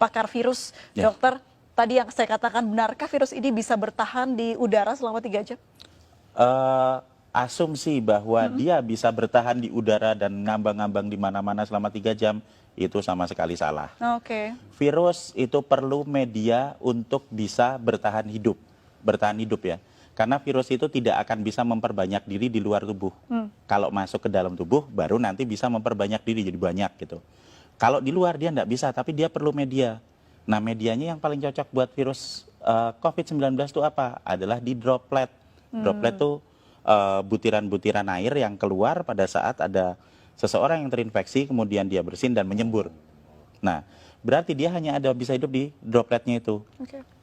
pakar virus, dokter. Tadi yang saya katakan, benarkah virus ini bisa bertahan di udara selama 3 jam? Asumsi bahwa dia bisa bertahan di udara dan ngambang-ngambang di mana-mana selama 3 jam, itu sama sekali salah. Oke. Virus itu perlu media untuk bisa bertahan hidup ya. Karena virus itu tidak akan bisa memperbanyak diri di luar tubuh. Kalau masuk ke dalam tubuh, baru nanti bisa memperbanyak diri jadi banyak gitu. Kalau di luar dia nggak bisa, tapi dia perlu media. Nah, medianya yang paling cocok buat virus COVID-19 itu apa? Adalah di droplet. Droplet itu butiran-butiran air yang keluar pada saat ada seseorang yang terinfeksi, kemudian dia bersin dan menyembur. Nah, berarti dia hanya bisa hidup di dropletnya itu.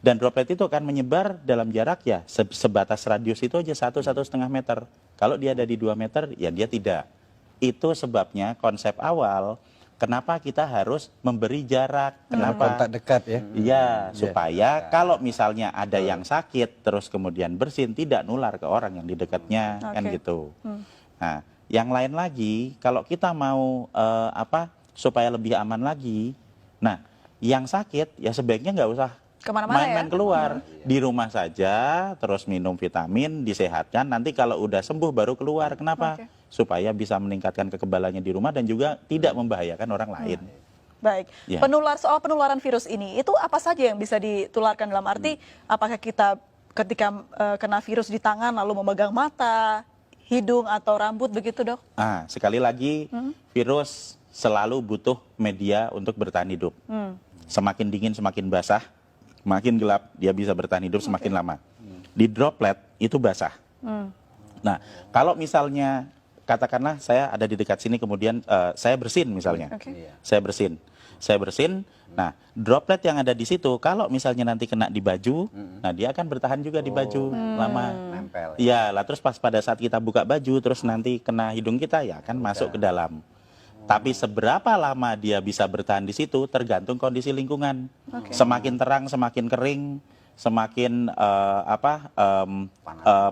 Dan droplet itu akan menyebar dalam jarak ya sebatas radius itu aja 1–1,5 meter. Kalau dia ada di 2 meter, ya dia tidak. Itu sebabnya konsep awal kenapa kita harus memberi jarak. Kenapa? Kontak dekat ya. Iya, supaya kalau misalnya ada yang sakit terus kemudian bersin, tidak nular ke orang yang di dekatnya, kan gitu. Nah, yang lain lagi, kalau kita mau supaya lebih aman lagi, nah yang sakit ya sebaiknya nggak usah main-main keluar, di rumah saja, terus minum vitamin, disehatkan. Nanti kalau udah sembuh baru keluar. Kenapa? Supaya bisa meningkatkan kekebalannya di rumah dan juga tidak membahayakan orang lain. Baik, soal penularan virus ini, itu apa saja yang bisa ditularkan dalam arti, apakah kita ketika kena virus di tangan lalu memegang mata, hidung atau rambut begitu, Dok? Sekali lagi, virus selalu butuh media untuk bertahan hidup. Semakin dingin, semakin basah, makin gelap, dia bisa bertahan hidup semakin lama. Di droplet itu basah. Nah, kalau misalnya katakanlah saya ada di dekat sini, kemudian saya bersin misalnya, saya bersin. Nah, droplet yang ada di situ, kalau misalnya nanti kena di baju, nah dia akan bertahan juga di baju lama. Nempel. Ya, lah terus pas pada saat kita buka baju, terus nanti kena hidung kita, ya akan masuk ke dalam. Tapi seberapa lama dia bisa bertahan di situ tergantung kondisi lingkungan. Semakin terang, semakin kering, semakin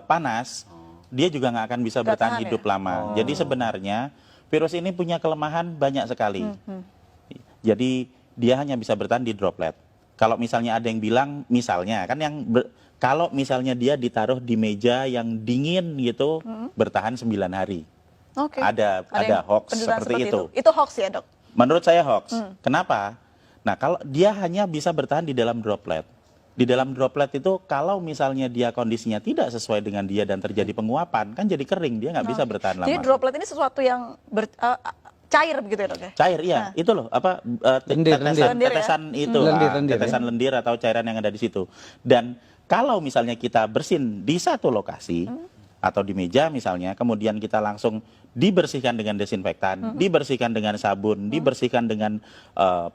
panas, dia juga nggak akan bisa bertahan hidup lama. Jadi sebenarnya virus ini punya kelemahan banyak sekali. Jadi dia hanya bisa bertahan di droplet. Kalau misalnya ada yang bilang, misalnya kan kalau misalnya dia ditaruh di meja yang dingin gitu, bertahan 9 hari. Ada hoax seperti itu. Itu hoax ya, Dok? Menurut saya hoax. Kenapa? Nah, kalau dia hanya bisa bertahan di dalam droplet. Di dalam droplet itu kalau misalnya dia kondisinya tidak sesuai dengan dia dan terjadi penguapan, kan jadi kering, dia nggak bisa bertahan lama. Jadi droplet ini sesuatu yang cair begitu ya, Dok ya? Cair, iya. Itu loh, tetesan lendir atau cairan yang ada di situ. Dan kalau misalnya kita bersin di satu lokasi atau di meja misalnya, kemudian kita langsung dibersihkan dengan desinfektan, dibersihkan dengan sabun, dibersihkan dengan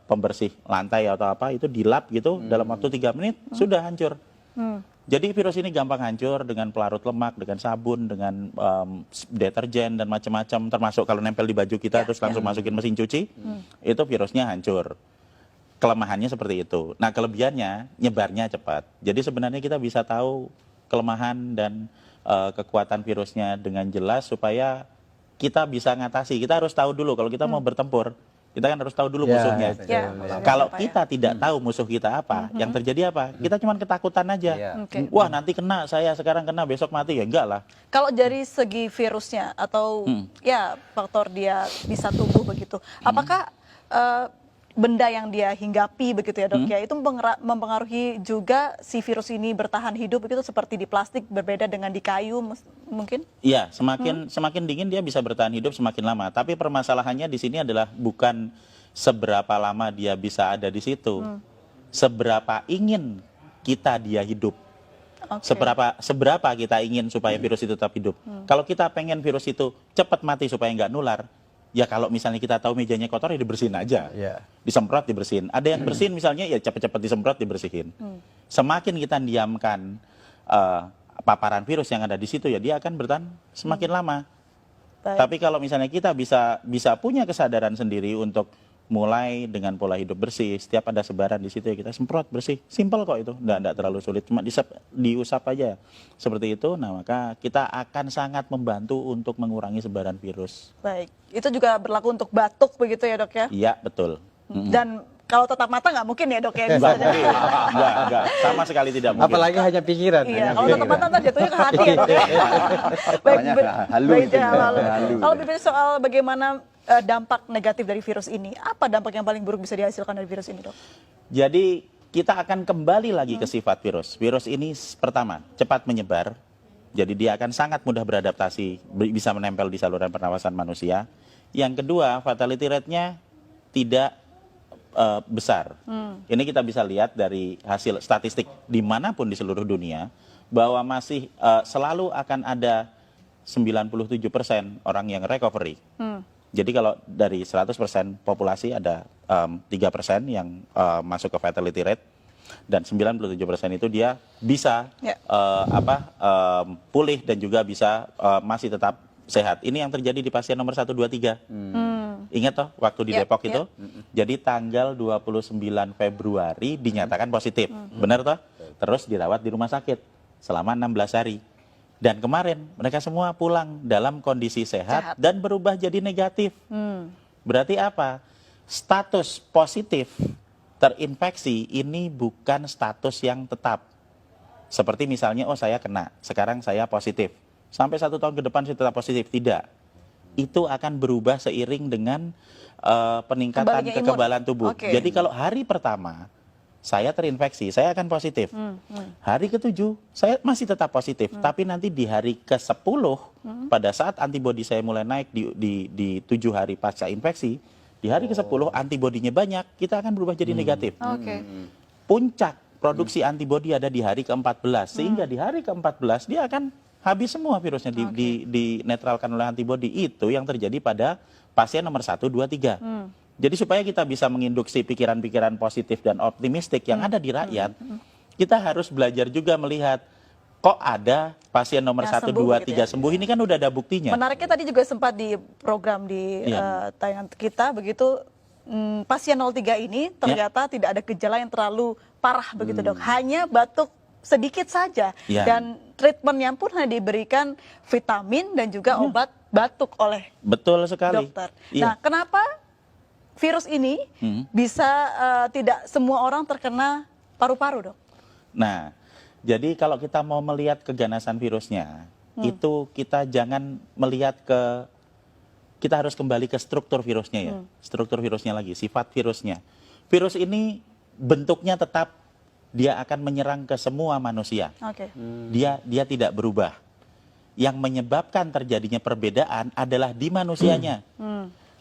pembersih lantai atau apa, itu dilap gitu, dalam waktu 3 menit sudah hancur. Jadi virus ini gampang hancur dengan pelarut lemak, dengan sabun, dengan deterjen dan macam-macam, termasuk kalau nempel di baju kita terus langsung masukin mesin cuci, itu virusnya hancur. Kelemahannya seperti itu. Nah, kelebihannya nyebarnya cepat. Jadi sebenarnya kita bisa tahu kelemahan dan kekuatan virusnya dengan jelas supaya kita bisa ngatasi. Kita harus tahu dulu kalau kita mau bertempur, kita kan harus tahu dulu musuhnya. Kalau kita tidak tahu musuh kita apa, yang terjadi apa? Kita cuma ketakutan aja. Wah, nanti kena, saya sekarang kena, besok mati, ya enggak lah. Kalau dari segi virusnya atau ya faktor dia bisa tumbuh begitu, apakah benda yang dia hinggapi begitu ya, Dok ya, itu mempengaruhi juga si virus ini bertahan hidup begitu, seperti di plastik berbeda dengan di kayu mungkin? Iya, semakin dingin dia bisa bertahan hidup semakin lama. Tapi permasalahannya di sini adalah bukan seberapa lama dia bisa ada di situ, seberapa ingin kita dia hidup. Seberapa kita ingin supaya virus itu tetap hidup. Kalau kita pengen virus itu cepat mati supaya nggak nular, ya kalau misalnya kita tahu mejanya kotor ya dibersihin aja, disemprot dibersihin. Ada yang bersihin misalnya ya cepat-cepat disemprot dibersihin. Semakin kita diamkan paparan virus yang ada di situ ya dia akan bertahan semakin lama. Tapi kalau misalnya kita bisa punya kesadaran sendiri untuk mulai dengan pola hidup bersih, setiap ada sebaran di situ ya kita semprot bersih, simple kok itu, nggak terlalu sulit, cuma diusap aja seperti itu. Nah, maka kita akan sangat membantu untuk mengurangi sebaran virus. Baik, itu juga berlaku untuk batuk begitu ya, Dok ya? Iya, betul. Dan kalau tetap mata nggak mungkin ya dok ya bisa Enggak, jadi. enggak, sama sekali tidak mungkin. Apalagi hanya pikiran. Iya, hanya kalau tetap pikiran. mata ntar jatuhnya ke hati ya dok ya. Makanya halu baik, itu, ya, halu. halu. Kalau bicara soal bagaimana dampak negatif dari virus ini, apa dampak yang paling buruk bisa dihasilkan dari virus ini dok? Jadi kita akan kembali lagi ke sifat virus. Virus ini pertama, cepat menyebar. Jadi dia akan sangat mudah beradaptasi, bisa menempel di saluran pernapasan manusia. Yang kedua, fatality rate-nya tidak besar. Ini kita bisa lihat dari hasil statistik dimanapun di seluruh dunia, bahwa masih selalu akan ada 97% orang yang recovery. Jadi kalau dari 100% populasi ada 3% yang masuk ke fatality rate, dan 97% itu dia bisa Ya. pulih dan juga bisa masih tetap sehat. Ini yang terjadi di pasien nomor 1, 2, 3. Ingat toh waktu di Ya, Depok ya. itu? Jadi tanggal 29 Februari dinyatakan positif. Benar toh? Terus dirawat di rumah sakit selama 16 hari. Dan kemarin mereka semua pulang dalam kondisi sehat. Dan berubah jadi negatif. Berarti apa? Status positif terinfeksi ini bukan status yang tetap. Seperti misalnya, oh saya kena, sekarang saya positif. Sampai 1 tahun ke depan saya tetap positif. Tidak. Itu akan berubah seiring dengan peningkatan Kembalinya imun. kekebalan tubuh. Oke. Jadi kalau hari pertama saya terinfeksi, saya akan positif. Hari ke-7 saya masih tetap positif. Tapi nanti di hari ke-10, pada saat antibodi saya mulai naik di 7 hari pasca infeksi, di hari ke-10 antibodinya banyak, kita akan berubah jadi negatif. Oke. Puncak produksi antibodi ada di hari ke-14, sehingga di hari ke-14 dia akan habis semua virusnya, dinetralkan oleh antibodi. Itu yang terjadi pada pasien nomor 1, 2, 3. Jadi supaya kita bisa menginduksi pikiran-pikiran positif dan optimistik yang ada di rakyat, kita harus belajar juga melihat, kok ada pasien nomor Yang 1, sembuh 2, gitu 3 ya. sembuh, ini kan udah ada buktinya. Menariknya tadi juga sempat di program di Iya. tayangan kita begitu, pasien 03 ini ternyata tidak ada gejala yang terlalu parah begitu dok, hanya batuk sedikit saja Iya. dan treatmentnya pun hanya diberikan vitamin dan juga obat batuk oleh Betul sekali. dokter. Iya. Nah, kenapa virus ini bisa tidak semua orang terkena paru-paru dok? Nah, jadi kalau kita mau melihat keganasan virusnya, itu kita jangan melihat kita harus kembali ke struktur virusnya ya. Struktur virusnya lagi, sifat virusnya. Virus ini bentuknya tetap, dia akan menyerang ke semua manusia. Oke. Dia tidak berubah. Yang menyebabkan terjadinya perbedaan adalah di manusianya.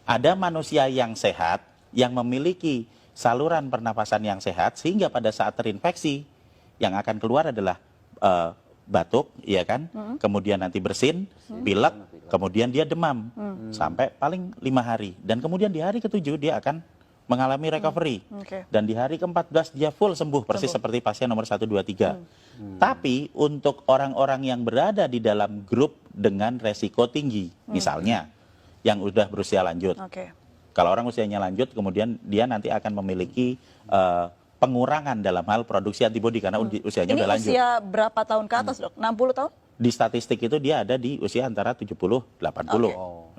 Ada manusia yang sehat, yang memiliki saluran pernapasan yang sehat, sehingga pada saat terinfeksi, yang akan keluar adalah batuk, ya kan? Kemudian nanti bersin, pilek, kemudian dia demam, sampai paling 5 hari. Dan kemudian di hari ke-7 dia akan mengalami recovery. Oke. Dan di hari ke-14 dia full sembuh, persis seperti pasien nomor 1, 2, 3. Tapi untuk orang-orang yang berada di dalam grup dengan resiko tinggi, misalnya yang udah berusia lanjut. Oke. Kalau orang usianya lanjut, kemudian dia nanti akan memiliki pengurangan dalam hal produksi antibodi karena usianya Ini udah lanjut. usia berapa tahun ke atas dok? 60 tahun? Di statistik itu dia ada di usia antara 70-80.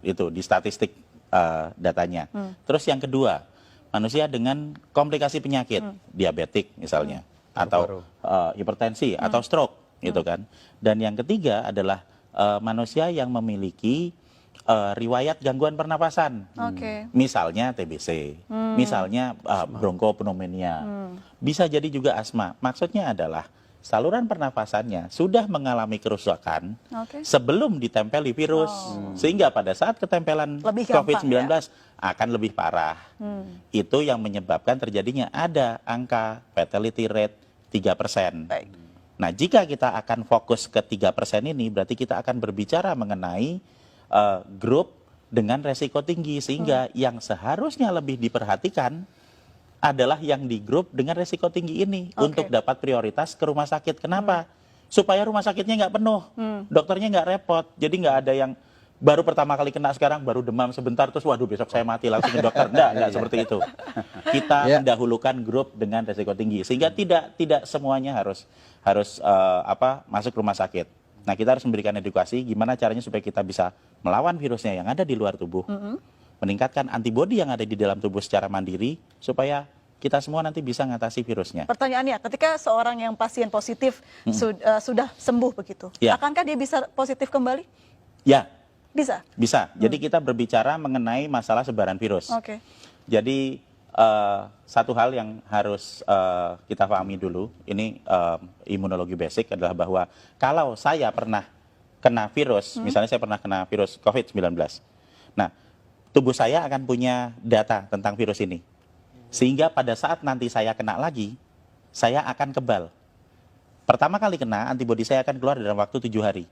Itu di statistik datanya. Terus yang kedua, manusia dengan komplikasi penyakit, diabetik misalnya, atau hipertensi, atau stroke, gitu kan. Dan yang ketiga adalah manusia yang memiliki riwayat gangguan pernapasan. Oke. Misalnya TBC, misalnya bronkopneumonia, bisa jadi juga asma. Maksudnya adalah saluran pernapasannya sudah mengalami kerusakan Oke. sebelum ditempeli virus, sehingga pada saat ketempelan Lebih gampang, COVID-19 akan lebih parah. Itu yang menyebabkan terjadinya ada angka fatality rate 3%. Baik. Nah, jika kita akan fokus ke 3% ini, berarti kita akan berbicara mengenai grup dengan resiko tinggi, sehingga yang seharusnya lebih diperhatikan adalah yang di grup dengan resiko tinggi ini untuk dapat prioritas ke rumah sakit. Kenapa? Supaya rumah sakitnya nggak penuh, dokternya nggak repot. Jadi nggak ada yang baru pertama kali kena sekarang, baru demam sebentar, terus waduh besok saya mati langsung ke dokter. Nggak seperti itu. Kita mendahulukan grup dengan resiko tinggi, sehingga tidak semuanya harus masuk rumah sakit. Nah, kita harus memberikan edukasi gimana caranya supaya kita bisa melawan virusnya yang ada di luar tubuh, meningkatkan antibodi yang ada di dalam tubuh secara mandiri, supaya kita semua nanti bisa ngatasi virusnya. Pertanyaannya, ketika seorang yang pasien positif sudah sembuh begitu, Ya. akankah dia bisa positif kembali? Ya, Bisa. bisa. Jadi kita berbicara mengenai masalah sebaran virus. Oke. Jadi satu hal yang harus kita pahami dulu, ini imunologi basic adalah bahwa kalau saya pernah kena virus, misalnya saya pernah kena virus COVID-19, nah tubuh saya akan punya data tentang virus ini. Sehingga pada saat nanti saya kena lagi, saya akan kebal. Pertama kali kena, antibodi saya akan keluar dalam waktu 7 hari.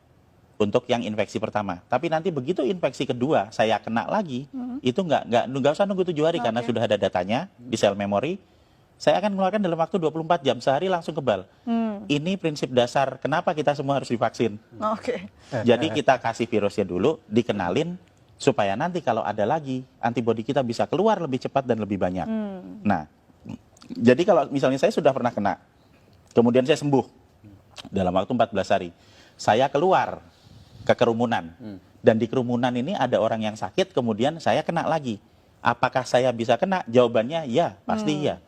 Untuk yang infeksi pertama. Tapi nanti begitu infeksi kedua, saya kena lagi, itu nggak usah nunggu 7 hari karena Oke. sudah ada datanya di sel memori. Saya akan mengeluarkan dalam waktu 24 jam, sehari langsung kebal. Ini prinsip dasar kenapa kita semua harus divaksin. Oke. Jadi kita kasih virusnya dulu, dikenalin, supaya nanti kalau ada lagi, antibodi kita bisa keluar lebih cepat dan lebih banyak. Nah, jadi kalau misalnya saya sudah pernah kena, kemudian saya sembuh dalam waktu 14 hari, saya keluar ke kerumunan. Dan di kerumunan ini ada orang yang sakit, kemudian saya kena lagi. Apakah saya bisa kena? Jawabannya ya, pasti iya.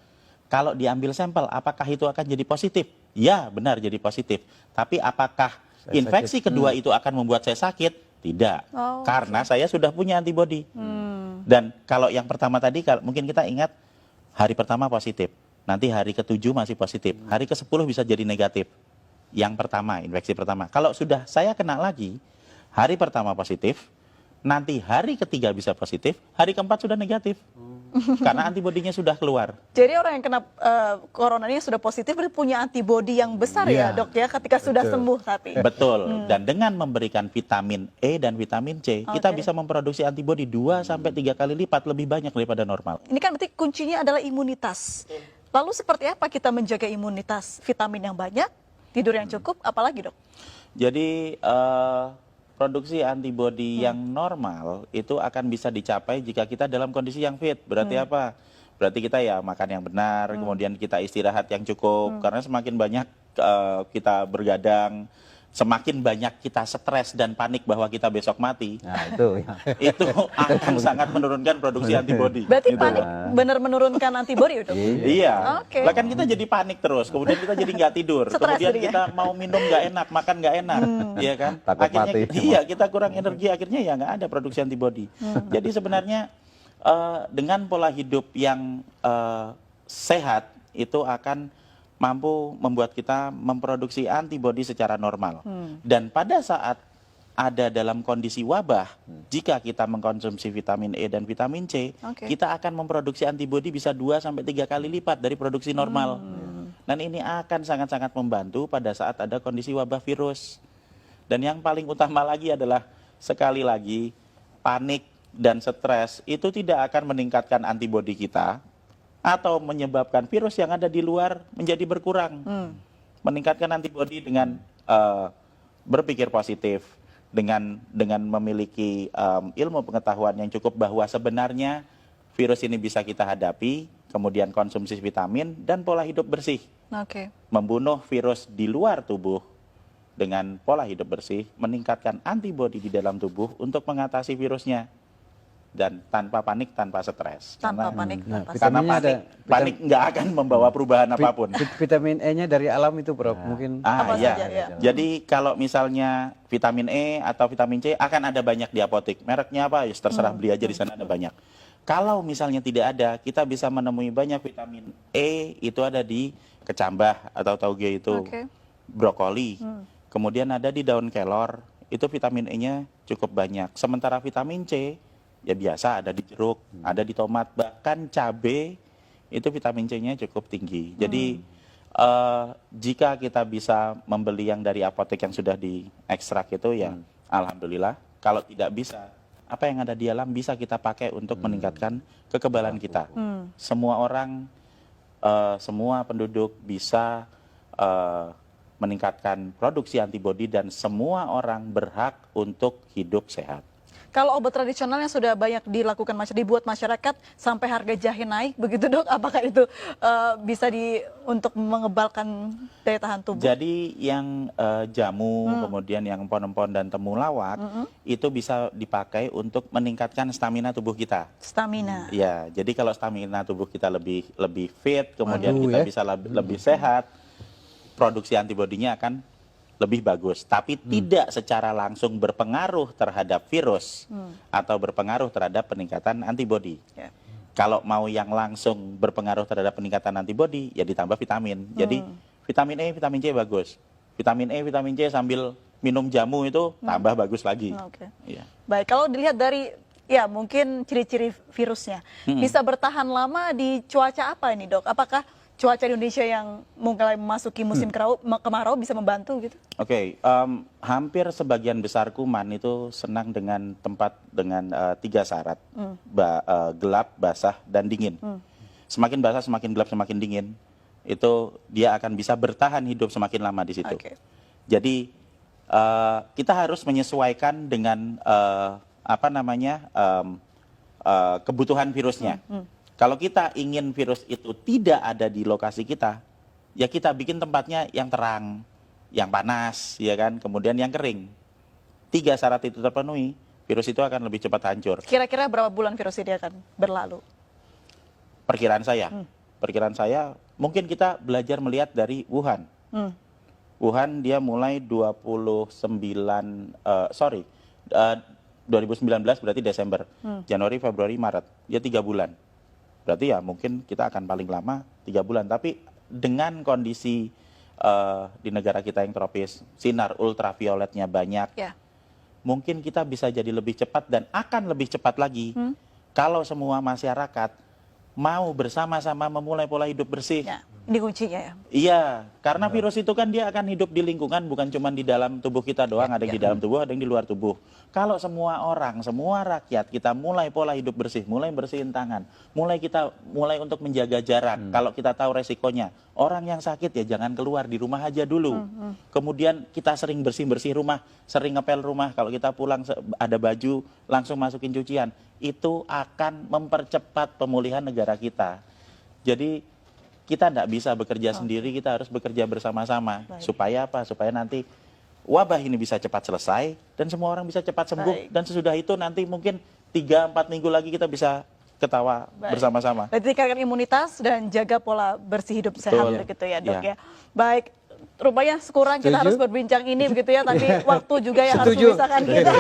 Kalau diambil sampel, apakah itu akan jadi positif? Ya, benar jadi positif. Tapi apakah infeksi kedua itu akan membuat saya sakit? Tidak. Oh, Karena saya sudah punya antibodi. Dan kalau yang pertama tadi, mungkin kita ingat, hari pertama positif. Nanti hari ke-7 masih positif. Hari ke-10 bisa jadi negatif. Yang pertama, infeksi pertama. Kalau sudah saya kena lagi, hari pertama positif, nanti hari ketiga bisa positif, hari keempat sudah negatif. Karena antibodinya sudah keluar. Jadi orang yang kena corona ini sudah positif berarti punya antibodi yang besar ya, Iya. Dok ya, ketika sudah sembuh tapi. Betul. Dan dengan memberikan vitamin E dan vitamin C, kita Oke. bisa memproduksi antibodi 2 sampai 3 kali lipat lebih banyak daripada normal. Ini kan berarti kuncinya adalah imunitas. Lalu seperti apa kita menjaga imunitas? Vitamin yang banyak, tidur yang cukup, apalagi Dok? Jadi produksi antibodi yang normal itu akan bisa dicapai jika kita dalam kondisi yang fit. Berarti apa? Berarti kita ya makan yang benar, kemudian kita istirahat yang cukup. Karena semakin banyak kita bergadang, semakin banyak kita stres dan panik bahwa kita besok mati, Nah, itu ya. itu akan sangat menurunkan produksi antibodi. Berarti Gitu. panik benar menurunkan antibodi Dok? Iya, Oke. bahkan kita jadi panik terus, kemudian kita jadi nggak tidur, Stres kemudian jadinya. kita mau minum nggak enak, makan nggak enak, iya kan? Takut Akhirnya mati. iya kita kurang energi, akhirnya ya nggak ada produksi antibodi. Jadi sebenarnya dengan pola hidup yang sehat itu akan mampu membuat kita memproduksi antibodi secara normal. Dan pada saat ada dalam kondisi wabah, jika kita mengkonsumsi vitamin E dan vitamin C, Oke. kita akan memproduksi antibodi bisa 2 sampai 3 kali lipat dari produksi normal. Dan ini akan sangat-sangat membantu pada saat ada kondisi wabah virus. Dan yang paling utama lagi adalah sekali lagi panik dan stres itu tidak akan meningkatkan antibodi kita atau menyebabkan virus yang ada di luar menjadi berkurang. Meningkatkan antibodi dengan berpikir positif, dengan memiliki ilmu pengetahuan yang cukup bahwa sebenarnya virus ini bisa kita hadapi, kemudian konsumsi vitamin dan pola hidup bersih. Oke. Membunuh virus di luar tubuh dengan pola hidup bersih, meningkatkan antibodi di dalam tubuh untuk mengatasi virusnya. Dan tanpa panik, tanpa stres. Tanpa Karena- panik, Nah, tanpa Karena vitaminnya panik nggak akan membawa perubahan apapun. Vitamin E-nya dari alam itu, Prof. Mungkin Apa Iya. saja, ya. Jadi kalau misalnya vitamin E atau vitamin C akan ada banyak di apotek. Mereknya apa? Ya terserah beli aja di sana ada banyak. Kalau misalnya tidak ada, kita bisa menemui banyak vitamin E itu ada di kecambah atau tauge itu, Oke. brokoli. Kemudian ada di daun kelor, itu vitamin E-nya cukup banyak. Sementara vitamin C ya biasa ada di jeruk, ada di tomat, bahkan cabai itu vitamin C-nya cukup tinggi. Jadi jika kita bisa membeli yang dari apotek yang sudah diekstrak itu ya alhamdulillah. Kalau tidak bisa, apa yang ada di alam bisa kita pakai untuk meningkatkan kekebalan kita. Semua orang, semua penduduk bisa meningkatkan produksi antibodi dan semua orang berhak untuk hidup sehat. Kalau obat tradisional yang sudah banyak dilakukan dibuat masyarakat sampai harga jahe naik begitu dok, apakah itu bisa untuk mengebalkan daya tahan tubuh? Jadi yang jamu, kemudian yang empon-empon dan temulawak itu bisa dipakai untuk meningkatkan stamina tubuh kita. Stamina. Ya, jadi kalau stamina tubuh kita lebih fit, kemudian Waduh, kita ya. bisa lebih sehat, produksi antibodinya akan lebih bagus, tapi tidak secara langsung berpengaruh terhadap virus atau berpengaruh terhadap peningkatan antibodi. Ya. Kalau mau yang langsung berpengaruh terhadap peningkatan antibodi, ya ditambah vitamin. Jadi vitamin E, vitamin C bagus. Vitamin E, vitamin C sambil minum jamu itu tambah bagus lagi. Oke. Iya. Baik, kalau dilihat dari mungkin ciri-ciri virusnya, bisa bertahan lama di cuaca apa ini dok? Apakah cuaca di Indonesia yang mulai memasuki musim kemarau bisa membantu gitu? Oke, hampir sebagian besar kuman itu senang dengan tempat dengan 3 syarat, gelap, basah, dan dingin. Semakin basah, semakin gelap, semakin dingin, itu dia akan bisa bertahan hidup semakin lama di situ. Oke. Jadi kita harus menyesuaikan dengan kebutuhan virusnya. Kalau kita ingin virus itu tidak ada di lokasi kita, ya kita bikin tempatnya yang terang, yang panas, ya kan, kemudian yang kering. 3 syarat itu terpenuhi, virus itu akan lebih cepat hancur. Kira-kira berapa bulan virus ini akan berlalu? Perkiraan saya, mungkin kita belajar melihat dari Wuhan. Wuhan dia mulai 2019 berarti Desember, Januari, Februari, Maret, dia 3 bulan. Berarti ya mungkin kita akan paling lama 3 bulan. Tapi dengan kondisi di negara kita yang tropis, sinar ultravioletnya banyak, mungkin kita bisa jadi lebih cepat dan akan lebih cepat lagi kalau semua masyarakat mau bersama-sama memulai pola hidup bersih. Ya, ini kuncinya ya. Iya, karena virus itu kan dia akan hidup di lingkungan, bukan cuma di dalam tubuh kita doang, ada yang di dalam tubuh, ada yang di luar tubuh. Kalau semua orang, semua rakyat kita mulai pola hidup bersih, mulai bersihin tangan, mulai untuk menjaga jarak. Kalau kita tahu resikonya, orang yang sakit ya jangan keluar, di rumah aja dulu. Kemudian kita sering bersih-bersih rumah, sering ngepel rumah. Kalau kita pulang ada baju, langsung masukin cucian. Itu akan mempercepat pemulihan negara kita. Jadi kita tidak bisa bekerja sendiri, kita harus bekerja bersama-sama. Supaya apa? Supaya nanti wabah ini bisa cepat selesai dan semua orang bisa cepat sembuh. Dan sesudah itu nanti mungkin 3-4 minggu lagi kita bisa ketawa bersama-sama. Berarti tingkatkan imunitas dan jaga pola bersih hidup sehat begitu ya dok ya. Baik, rupanya sekurang kita harus berbincang ini begitu ya, tapi waktu juga yang harus memisahkan kita.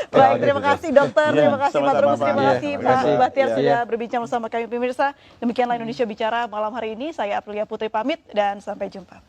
Baik, terima kasih dokter, terima kasih Pak Trubus, terima kasih Pak Bahtiar sudah berbincang bersama kami pemirsa. Demikianlah Indonesia Bicara malam hari ini. Saya Aprilia Putri pamit dan sampai jumpa.